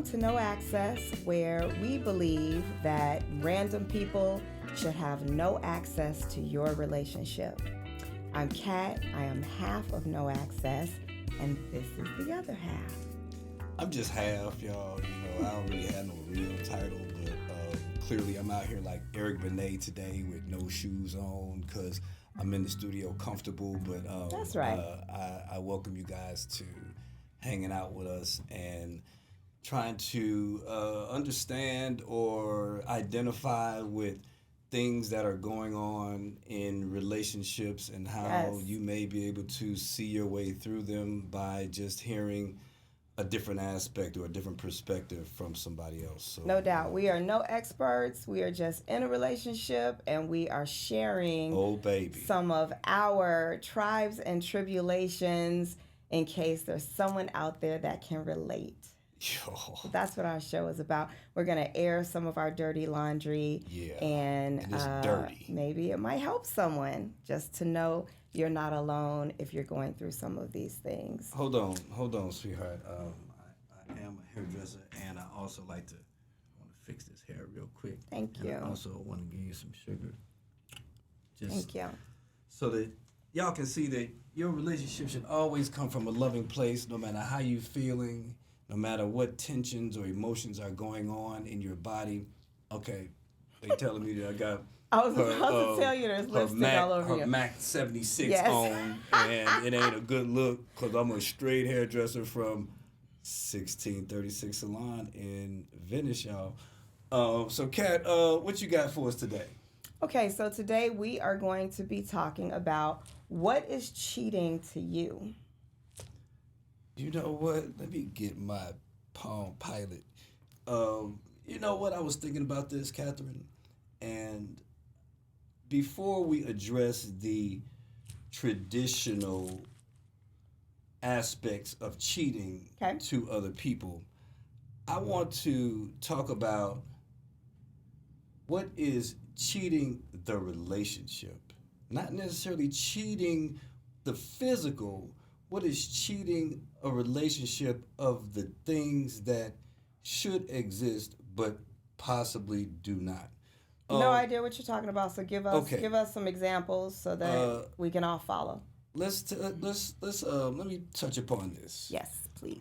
Welcome to No Access, where we believe that random people should have no access to your relationship. I'm Kat, I am half of No Access, and this is the other half. I'm just half, y'all. I don't really have no real title, but clearly I'm out here like Eric Benet today with no shoes on because I'm in the studio comfortable. But That's right. I welcome you guys to hanging out with us and trying to understand or identify with things that are going on in relationships and how Yes. you may be able to see your way through them by just hearing a different aspect or a different perspective from somebody else. So, No doubt. We are no experts. We are just in a relationship and we are sharing oh baby, some of our tribes and tribulations in case there's someone out there that can relate. yo, That's what our show is about. We're going to air some of our dirty laundry. yeah, And and it's dirty. maybe it might help someone just to know you're not alone if you're going through some of these things. Hold on, sweetheart. I am a hairdresser, and I also like to want to fix this hair real quick. Thank And you. I also want to give you some sugar, just Thank you. so that y'all can see that your relationship should always come from a loving place, no matter how you're feeling, no matter what tensions or emotions are going on in your body. Okay, they telling me that I got I was about to tell you there's lipstick all over her you. Mac 76 Yes. on, and it ain't a good look because I'm a straight hairdresser from 1636 Salon in Venice, y'all. So, Kat, what you got for us today? Okay, so today we are going to be talking about what is cheating to you. You know what? Let me get my Palm Pilot. You know what? I was thinking about this, Catherine, and before we address the traditional aspects of cheating Okay. to other people, I want to talk about what is cheating the relationship. Not necessarily cheating the physical, what is cheating a relationship of the things that should exist but possibly do not. No idea what you're talking about, so Okay. give us some examples so that we can all follow. Let's let me touch upon this. Yes, please.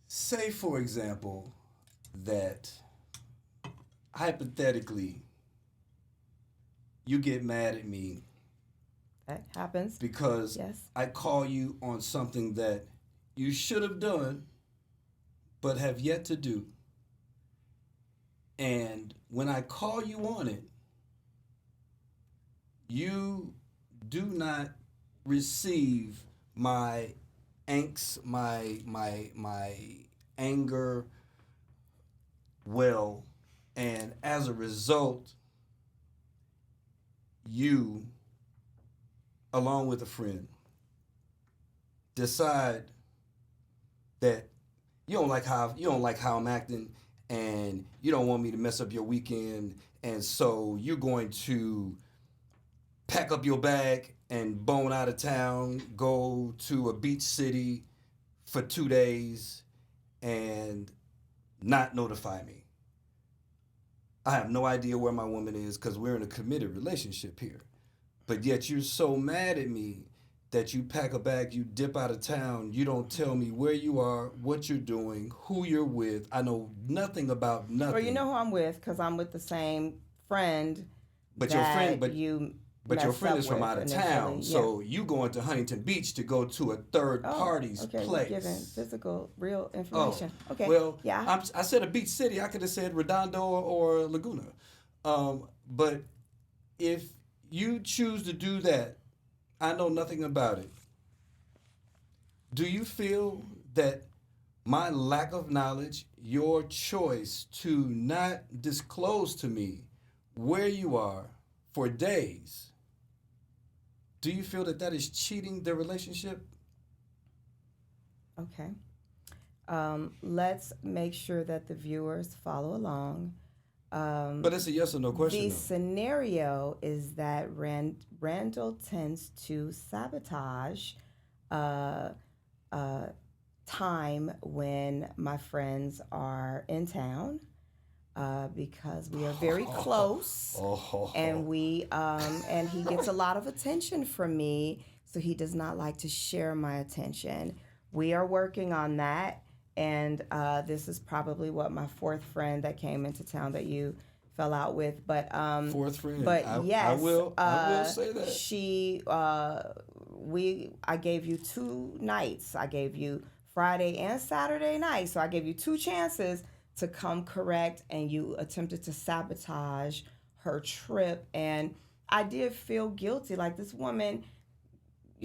Say for example that hypothetically you get mad at me That happens. because Yes. I call you on something that you should have done but have yet to do. And when I call you on it, you do not receive my angst, my anger well, and as a result, you, along with a friend, decide that you don't like how I'm acting, and you don't want me to mess up your weekend, and so you're going to pack up your bag and bone out of town, go to a beach city for 2 days, and not notify me. I have no idea where my woman is because we're in a committed relationship here. But yet you're so mad at me that you pack a bag, you dip out of town, you don't tell me where you are, what you're doing, who you're with. I know nothing about nothing. Well, you know who I'm with because I'm with the same friend But that your friend, but you But your messed friend up is from with out of initially. town, Yeah. so you going to Huntington Beach to go to a third Oh, party's okay, place. You're giving physical, real information. Okay. Well, Yeah. I said a beach city. I could have said Redondo or Laguna. But if you choose to do that, I know nothing about it. Do you feel that my lack of knowledge, your choice to not disclose to me where you are for days, do you feel that that is cheating the relationship? Okay. Let's make sure that the viewers follow along. But it's a yes or no question, The though. scenario is that Randall tends to sabotage uh, time when my friends are in town because we are very close, and and he gets a lot of attention from me, so he does not like to share my attention. We are working on that, and this is probably what my fourth friend that came into town that you fell out with, Fourth friend. but yes, I will say that. I gave you 2 nights. I gave you Friday and Saturday night. So I gave you 2 chances to come correct, and you attempted to sabotage her trip. And I did feel guilty. Like, this woman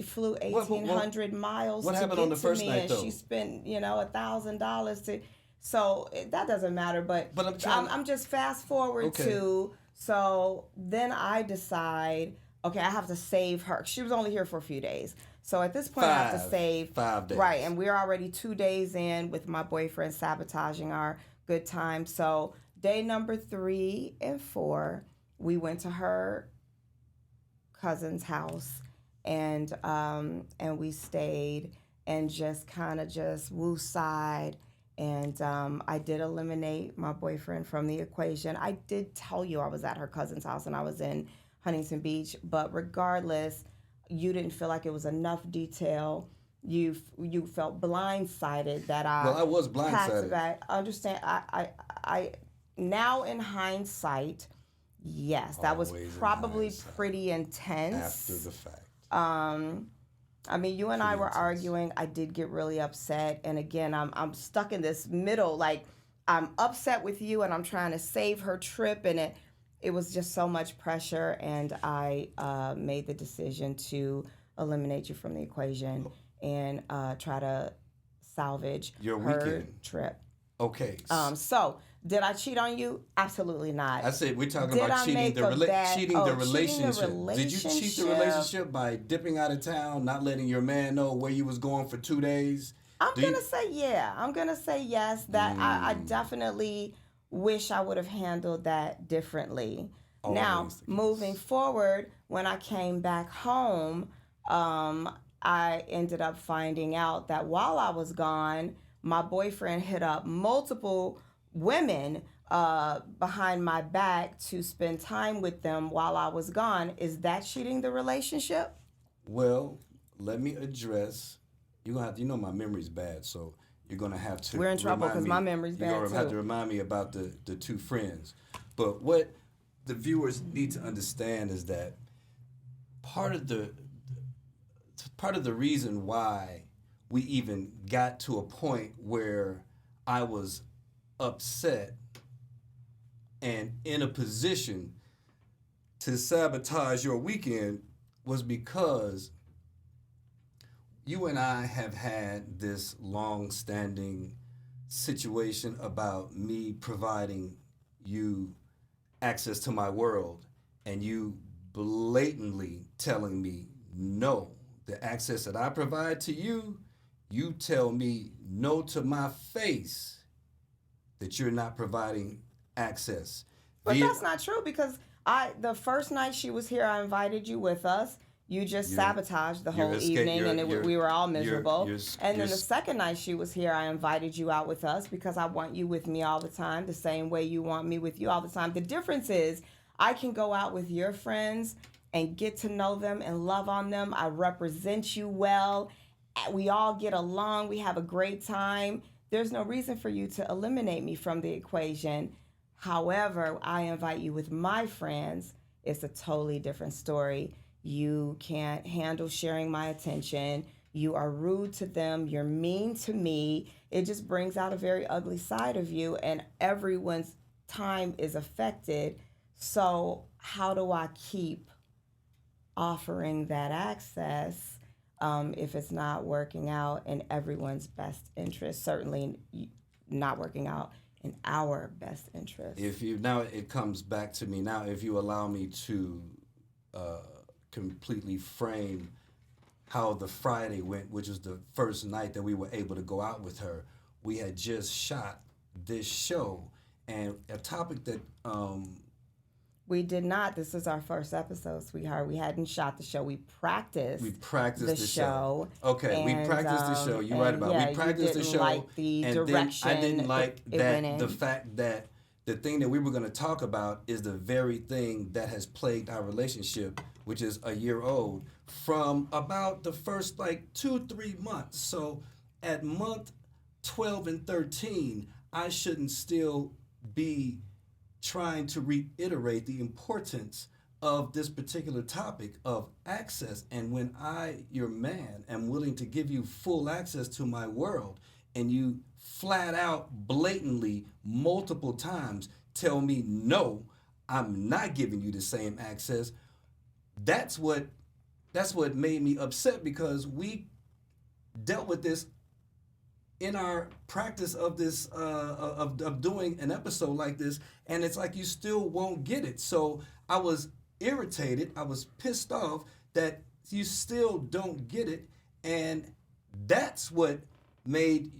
flew 1,800 miles what to happened get on the to first me, night, and though? she spent, $1,000 to. So that doesn't matter. But I'm just fast forward to. So then I decide, okay, I have to save her. She was only here for a few days. So at this point, I have to save 5 days. Right, and we're already 2 days in with my boyfriend sabotaging our good time. So day number 3 and 4, we went to her cousin's house, and we stayed and just kind of just woo-side. And I did eliminate my boyfriend from the equation. I did tell you I was at her cousin's house and I was in Huntington Beach, but regardless, you didn't feel like it was enough detail. You felt blindsided that I. Well, I was blindsided. Understand? I now in hindsight, yes, that was probably pretty intense. After the fact. I mean, you and I were arguing. I did get really upset, and again, I'm stuck in this middle. Like, I'm upset with you, and I'm trying to save her trip, and it was just so much pressure, and I made the decision to eliminate you from the equation and try to salvage your her weekend trip. Okay. So did I cheat on you? Absolutely not. I said we're talking about cheating the relationship. Did you cheat the relationship by dipping out of town, not letting your man know where you was going for 2 days? I'm gonna say yeah. I'm gonna say yes. That I definitely wish I would have handled that differently. Now, moving forward, when I came back home, I ended up finding out that while I was gone, my boyfriend hit up multiple women behind my back to spend time with them while I was gone. Is that cheating the relationship? Well, let me address. You're gonna have to, my memory's bad, so you're gonna have to. We're in trouble because my memory's bad too. You're gonna have to remind me about the 2 friends. But what the viewers need to understand is that part of the reason why we even got to a point where I was upset and in a position to sabotage your weekend was because you and I have had this long-standing situation about me providing you access to my world, and you blatantly telling me no. The access that I provide to you, you tell me no to my face that you're not providing access. But that's not true, because the first night she was here, I invited you with us. You just sabotaged the whole evening, and we were all miserable. And then the second night she was here, I invited you out with us because I want you with me all the time, the same way you want me with you all the time. The difference is I can go out with your friends and get to know them and love on them. I represent you well. We all get along. We have a great time. There's no reason for you to eliminate me from the equation. However, I invite you with my friends. It's a totally different story. You can't handle sharing my attention. You are rude to them. You're mean to me. It just brings out a very ugly side of you, and everyone's time is affected. So how do I keep offering that access if it's not working out in everyone's best interest? Certainly not working out in our best interest. Now it comes back to me. Now, if you allow me to completely frame how the Friday went, which was the first night that we were able to go out with her. We had just shot this show, and a topic that We did not. This is our first episode, sweetheart. We hadn't shot the show. We practiced. We practiced the show. show. Okay, we practiced the show. You're right about it. Yeah, We practiced the show. Like the and direction then I didn't like it went in. the fact that the thing that we were going to talk about is the very thing that has plagued our relationship, which is a year old, from about the first like 2-3 months. So at month 12 and 13, I shouldn't still be trying to reiterate the importance of this particular topic of access. And when I, your man, am willing to give you full access to my world, and you flat out, blatantly, multiple times tell me, no, I'm not giving you the same access, that's what made me upset, because we dealt with this in our practice of this of doing an episode like this, and it's like you still won't get it. So I was irritated, I was pissed off that you still don't get it, and that's what made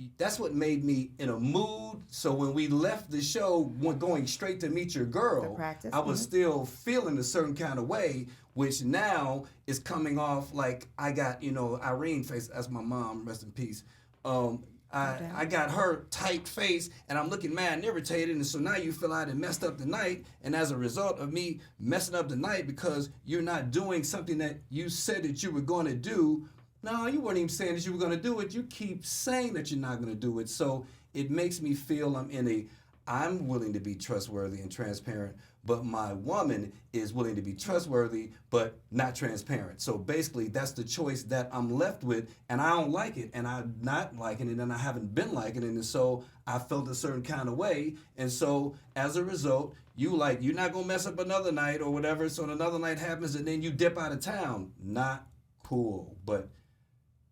me in a mood. So when we left the show, going straight to meet your girl, I was still feeling a certain kind of way, which now is coming off like I got, Irene face, that's my mom, rest in peace. I got her tight face, and I'm looking mad and irritated, and so now you feel I done messed up the night, and as a result of me messing up the night because you're not doing something that you said that you were going to do. No, you weren't even saying that you were going to do it. You keep saying that you're not going to do it. So it makes me feel I'm willing to be trustworthy and transparent, but my woman is willing to be trustworthy but not transparent. So basically, that's the choice that I'm left with, and I don't like it, and I'm not liking it, and I haven't been liking it, and so I felt a certain kind of way, and so as a result, you're not going to mess up another night or whatever, so another night happens, and then you dip out of town. Not cool, but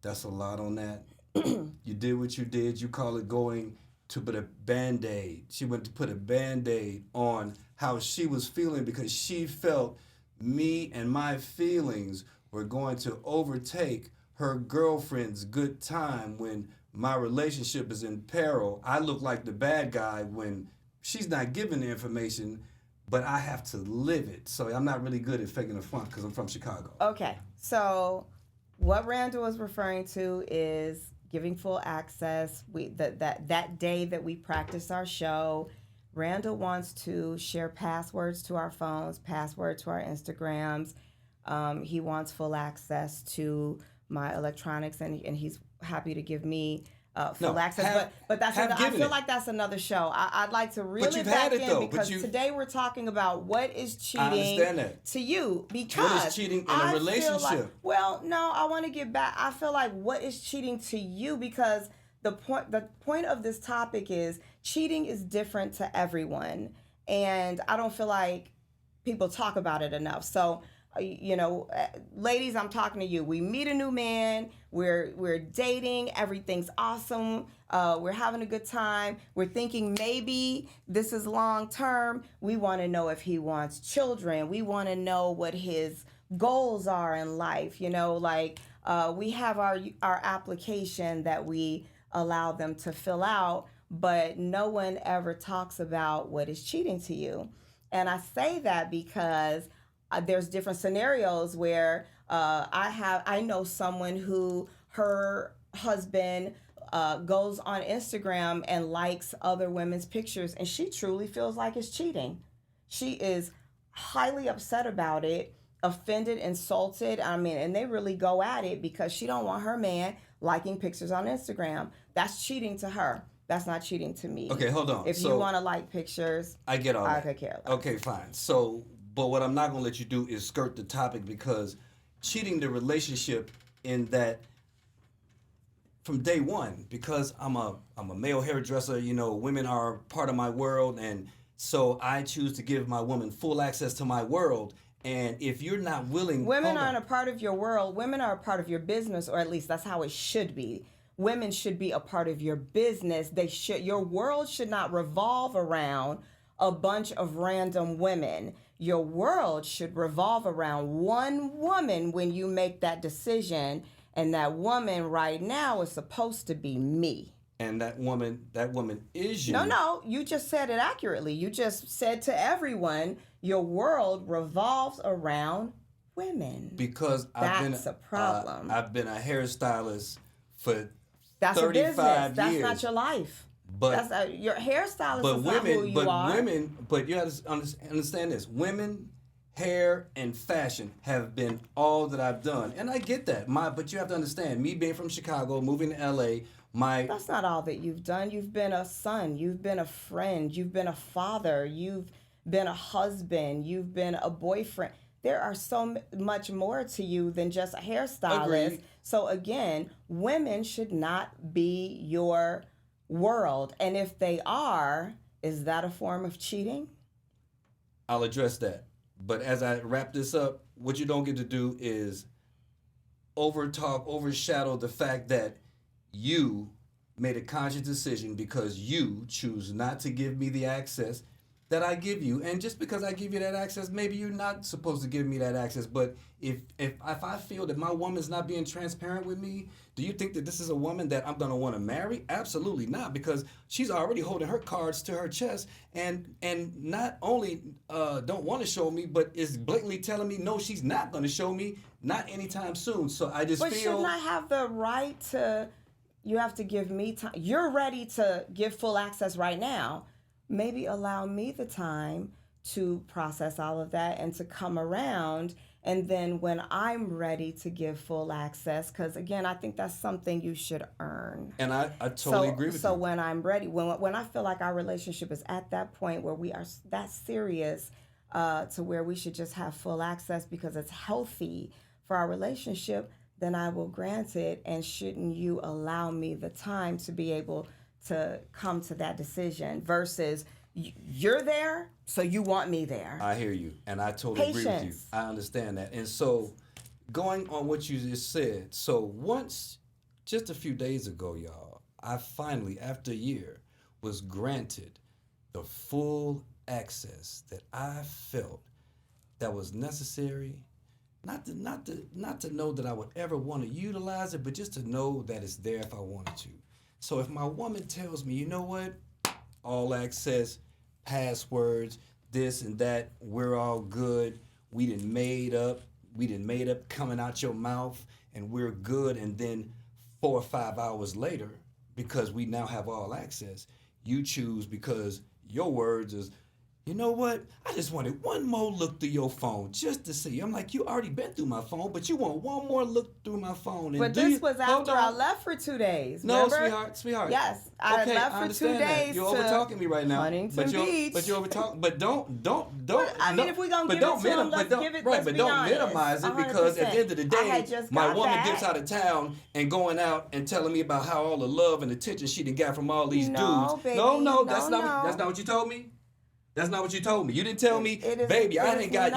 that's a lot on that. You did what you did. You call it going to put a Band-Aid. She went to put a Band-Aid on how she was feeling, because she felt me and my feelings were going to overtake her girlfriend's good time when my relationship is in peril. I look like the bad guy when she's not giving the information, but I have to live it. So I'm not really good at faking the funk because I'm from Chicago. Okay, so what Randall was referring to is giving full access. That day that we practiced our show, Randall wants to share passwords to our phones, passwords to our Instagrams. He wants full access to my electronics, and he's happy to give me full access. But I feel like that's another show. I'd like to reel it back in, because today we're talking about what is cheating to you. Because what is cheating in a relationship? I want to get back. I feel like what is cheating to you, because the point of this topic is cheating is different to everyone, and I don't feel like people talk about it enough. So, ladies, I'm talking to you. We meet a new man. We're dating. Everything's awesome. We're having a good time. We're thinking maybe this is long term. We want to know if he wants children. We want to know what his goals are in life. We have our application that we allow them to fill out, but no one ever talks about what is cheating to you. And I say that because there's different scenarios where I know someone who her husband goes on Instagram and likes other women's pictures, and she truly feels like it's cheating. She is highly upset about it, offended, insulted. And they really go at it because she don't want her man liking pictures on Instagram. That's cheating to her. That's not cheating to me. Okay, hold on. If you want to like pictures, I get all I'll that. take care of that. Okay, fine. So, but what I'm not going to let you do is skirt the topic, because cheating the relationship in that from day one, because I'm a male hairdresser, women are part of my world, and so I choose to give my woman full access to my world. And if you're not willing... Women aren't a part of your world. Women are a part of your business, or at least that's how it should be. Women should be a part of your business. Your world should not revolve around a bunch of random women. Your world should revolve around one woman when you make that decision, and that woman right now is supposed to be me. And that woman is you. No, you just said it accurately. You just said to everyone, your world revolves around women. Because That's a problem. I've been a hairstylist for That's 35 a business. That's years. not your life. But Your hairstylist but is not who women, you but are. women, but you have to understand this. Women, hair, and fashion have been all that I've done, and I get that. But you have to understand, me being from Chicago, moving to LA, That's not all that you've done. You've been a son. You've been a friend. You've been a father. You've been a husband. You've been a boyfriend. There are so much more to you than just a hairstylist. Agreed. So again, women should not be your world. And if they are, is that a form of cheating? I'll address that. But as I wrap this up, what you don't get to do is overshadow the fact that you made a conscious decision because you choose not to give me the access that I give you. And just because I give you that access, maybe you're not supposed to give me that access. But if I feel that my woman's not being transparent with me, do you think that this is a woman that I'm going to want to marry? Absolutely not, because she's already holding her cards to her chest and not only don't want to show me, but is blatantly telling me, no, she's not going to show me, not anytime soon. So I just But shouldn't I have the right to, you have to give me time. You're ready to give full access right now. Maybe allow me the time to process all of that and to come around. And then when I'm ready to give full access, because again, I think that's something you should earn. And I totally agree with you. So when I'm ready, when I feel like our relationship is at that point where we are that serious to where we should just have full access because it's healthy for our relationship, then I will grant it. And shouldn't you allow me the time to be able to come to that decision versus you're there, so you want me there. I hear you, and I totally agree with you. I understand that. And so, going on what you just said, so just a few days ago, y'all, I finally, after a year, was granted the full access that I felt that was necessary, not to know that I would ever want to utilize it, but just to know that it's there if I wanted to. So if my woman tells me, you know what, all access, passwords, this and that, we're all good, we done made up coming out your mouth, and we're good, and then 4 or 5 hours later, because we now have all access, you choose because your words is, you know what? I just wanted one more look through your phone just to see. I'm like, you already been through my phone, but you want one more look through my phone. And but this was after I left for 2 days. No, remember? sweetheart. Yes, I left for 2 days. You're over talking me right now. Huntington Beach. But you're over talking. But don't. I mean, if we're gonna give it to him, let's give it. Right, but don't honest. minimize it 100%. because at the end of the day, my woman back. dips out of town and going out and telling me about how all the love and attention she done got from all these dudes. Baby, No, that's not what you told me. That's not what you told me. You didn't tell me, baby, I didn't got,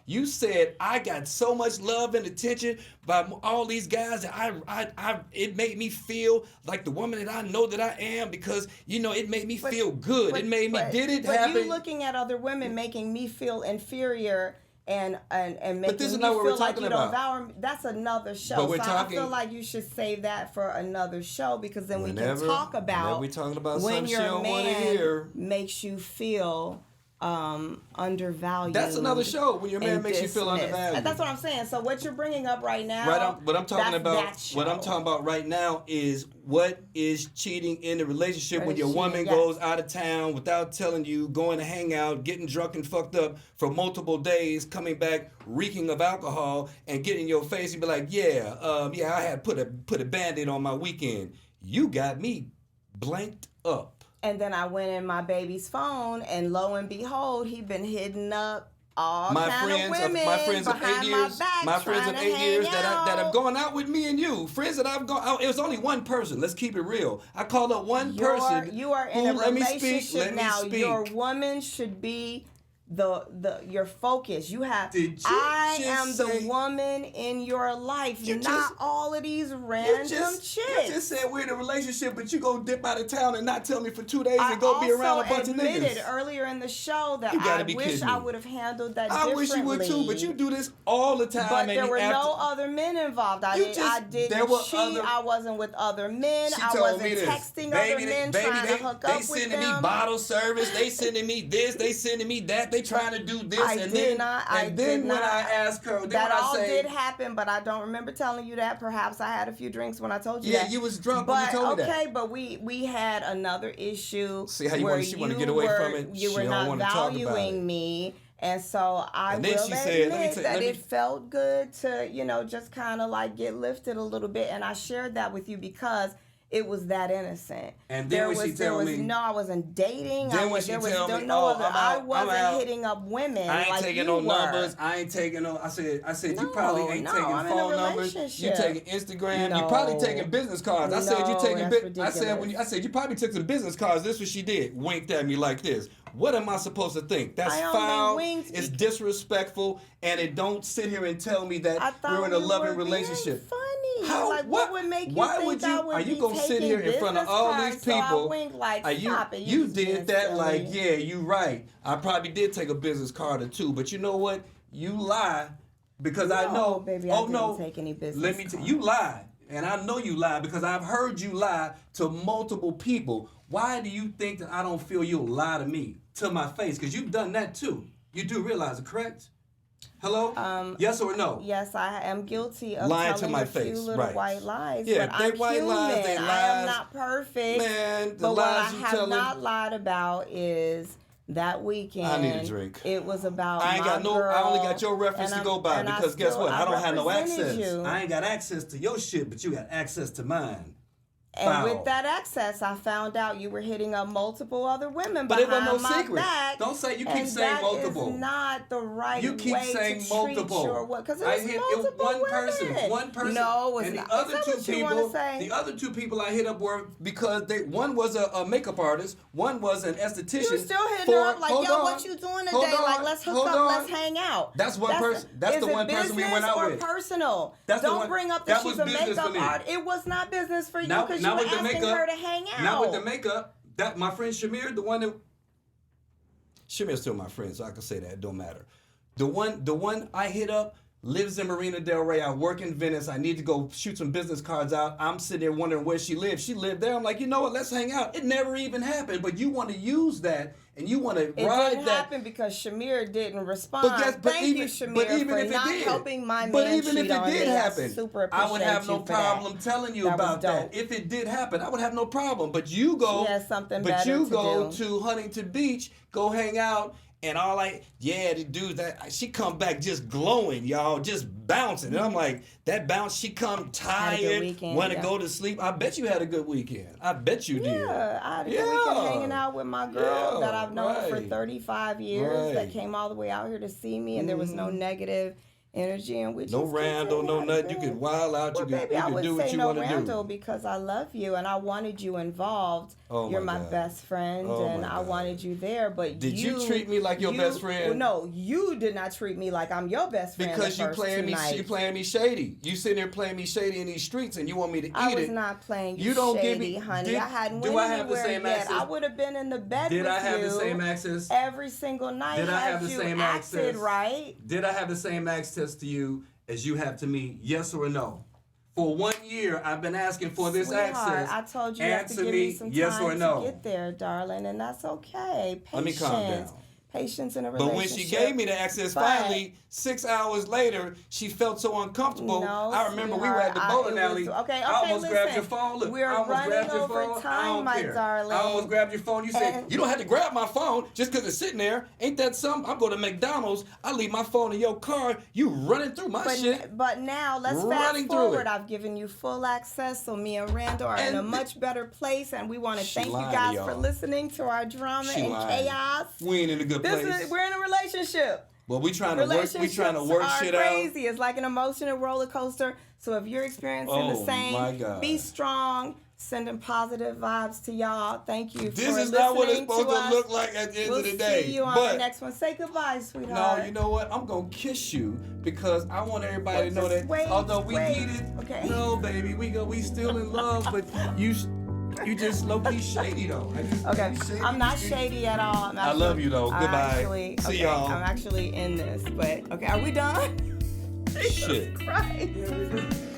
you said I got so much love and attention by all these guys that it made me feel like the woman that I know that I am because, it made me feel good. It made me, did it happen? But you looking at other women making me feel inferior and making but this is me not what feel we're like talking you don't about. value me, that's another show. But we're so talking, I feel like you should save that for another show because then we can talk about we talking about when your man makes you feel undervalued. That's another show when your man makes you feel undervalued. And that's what I'm saying. So what you're bringing up right now, what I'm talking about right now is what is cheating in the relationship when your woman goes out of town without telling you, going to hang out, getting drunk and fucked up for multiple days, coming back reeking of alcohol and getting in your face and be like, I had put a Band-Aid on my weekend. You got me blanked up. And then I went in my baby's phone, and lo and behold, he'd been hitting up all kind of women my friends of 8 years, that have gone out with me and you. Friends that I've gone out. It was only one person. Let's keep it real. I called up one person. You are in a relationship let now. Me speak. Your woman should be your focus. I am the woman in your life, not all of these random chicks. You just said we're in a relationship, but you go dip out of town and not tell me for 2 days and go be around a bunch of niggas. I admitted earlier in the show that I wish I would have handled that differently. I wish you would too, but you do this all the time. But there were no other men involved. I didn't cheat. I wasn't with other men. I wasn't texting other men trying to hook up with them. They sending me bottle service. They sending me this. They sending me that. they trying to do this, I did not. when I ask her, then that when all I say, did happen, but I don't remember telling you that. Perhaps I had a few drinks when I told you yeah, that. you was drunk but, when you told me that. Okay, but we had another issue. See how she want to get you away were, from it. You She were don't not want to talk about valuing it. me. And so I And then will she said, admit that let me- it felt good to, just kind of like get lifted a little bit. And I shared that with you because it was that innocent. And then when she tell me, no, I wasn't dating. Then when she tell me, I wasn't hitting up women. I ain't like taking you no were. numbers. I ain't taking no. I said you probably ain't taking I'm phone in a numbers. You relationship. taking Instagram. You No. probably taking business cards. I said you No, taking. that's I said you probably took some business cards. This is what she did. Winked at me like this. What am I supposed to think? That's I only foul. winked It's disrespectful, and it don't sit here and tell me that you're in a loving relationship. Funny. How? Like, what would make you Why think would you? I would Are you be gonna sit here in front of all these business cards? people? So I winked like, Are you? stop it. You just being did that silly. like, yeah, you right. I probably did take a business card or two, but you know what? You lie because I know. Baby, oh I didn't no, take any business. let me tell you, lie, and I know you lie because I've heard you lie to multiple people. Why do you think that I don't feel you'll lie to me to my face? Because you've done that too. You do realize it, correct? Hello? Yes or no? Yes, I am guilty of Lying to telling my a few face, little right. white lies. Yeah, but they I'm white human. lies, they I lies. am not perfect. Man, the but lies what you I have telling. not lied about is that weekend. I need a drink. It was about I ain't got no. girl, I only got your reference and to go by because guess what? I don't have no represented access. you. I ain't got access to your shit, but you got access to mine. And Foul. with that access, I found out you were hitting up multiple other women But it behind wasn't no my secret. back. Don't say you keep and saying that multiple. Is not the right You keep way saying to multiple. treat your what? Because it I was hit multiple one women. person. One person. No, it was and not. the other Is that two what you people. wanna say? The other two people I hit up were because one was a makeup artist. One was an esthetician. You still hitting her up like, yo, what you doing today? Like, let's hook up, let's hang out. That's one person. That's the one person we went out with. Is it business or personal? That's the Don't one- bring up that that she's was a business makeup for me. artist. It was not business for you Now- because you now were with the asking makeup- her to hang out. Now with the makeup, that my friend Shamir, the one that Shamir's still my friend, so I can say that. It don't matter. The one I hit up lives in Marina Del Rey. I work in Venice. I need to go shoot some business cards out. I'm sitting there wondering where she lives. She lived there. I'm like, you know what? Let's hang out. It never even happened. But you want to use that and you want to It ride didn't that. happen because Shamir didn't respond. Thank you, Shamir, but even for if it not did, helping my but man even if cheat it on did me. I happen, super I would have appreciate no you for that. problem telling you That was about that. dope. If it did happen, I would have no problem. But you go, She has something but better you to go do. to Huntington Beach, go hang out, and all like, yeah, the dude that she come back just glowing, y'all, just bouncing, and I'm like, that bounce, she come tired, weekend, want to yeah. go to sleep. I bet you had a good weekend. I bet you did. Yeah, I had a good weekend hanging out with my girl that I've known for right. 35 years that came all the way out here to see me, and there was no negative energy, and we just No Randall, no nothing. You could wild out. Well, you baby, I could would do what say you no want to Randall do. because I love you and I wanted you involved. Oh, You're my my God. best friend, Oh, and my I God. wanted you there. But Did you treat me like your best friend? No, you did not treat me like I'm your best friend. Because you playing me shady. You sitting there playing me shady in these streets, and you want me to eat it. I was not playing you don't shady, give me, honey. I hadn't do went I have the anywhere same yet. access? I would have been in the bed with you. Did I have the same access? Every single night. Did I have the you same acted access? right? Did I have the same access to you as you have to me? Yes or no? For 1 year, I've been asking for this Sweetheart, access. I told you you have to Answer give me some yes or time no. to get there, darling, and that's okay. Patience. Let me calm down. Patience in a But relationship. when she gave me the access, But- finally, 6 hours later, she felt so uncomfortable. No, I remember we were at the sweetheart, bowling it was- alley. okay, I almost listen. grabbed your phone. Look, We're I almost running grabbed your over phone. time, I don't my care. darling. I almost grabbed your phone. You said, And- you don't have to grab my phone just because it's sitting there. Ain't that something? I'm going to McDonald's. I leave my phone in your car. You running through my shit. But now let's Running fast through forward. it. I've given you full access, so me and Randall are in a And- much better place, and we want to She thank you lying to guys y'all. for listening to our drama She and lying. chaos. We ain't in a good place. We're in a relationship. Well, we trying to work. We trying to work Relationships shit are out. crazy. It's like an emotional roller coaster. So if you're experiencing the Oh, same, my God. be strong. Sending positive vibes to y'all. Thank you for This listening is not what it's supposed to to us. look like at the end We'll of the day. see you on but the next one. Say goodbye, sweetheart. no, you know what? I'm gonna kiss you because I want everybody to know Just that wait, although we wait. heated, Okay. no, baby, we still in love, but you just low key shady though. Okay, Shady. I'm not shady at all. I love you, though. Goodbye. See y'all. I'm actually in this, but okay, are we done? Shit. Jesus Christ.